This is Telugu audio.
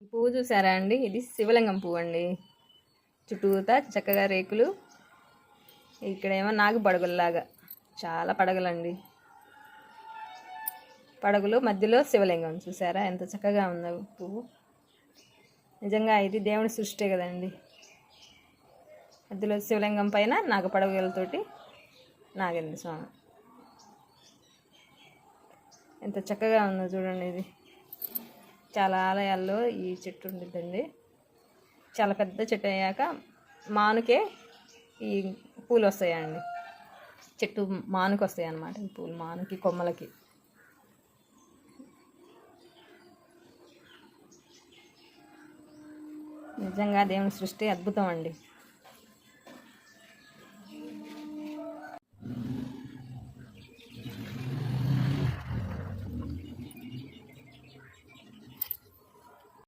ఈ పువ్వు చూసారా అండి? ఇది శివలింగం పువ్వు అండి. చుట్టూతా చక్కగా రేకులు, ఇక్కడేమో నాగు పడగల్లాగా చాలా పడగలండి. పడగలు మధ్యలో శివలింగం చూసారా ఎంత చక్కగా ఉందో పువ్వు. నిజంగా ఇది దేవుని సృష్టి కదండి. మధ్యలో శివలింగం పైన నాగ పడగలతోటి నాగేంద్ర స్వామి ఎంత చక్కగా ఉందో చూడండి. ఇది చాలా ఆలయాల్లో ఈ చెట్టు ఉండిద్దండి. చాలా పెద్ద చెట్టు అయ్యాక మానుకే ఈ పూలు వస్తాయండి. చెట్టు మానుకు వస్తాయి అన్నమాట ఈ పూలు, మానుకి కొమ్మలకి. నిజంగా దేవుని సృష్టి అద్భుతం అండి.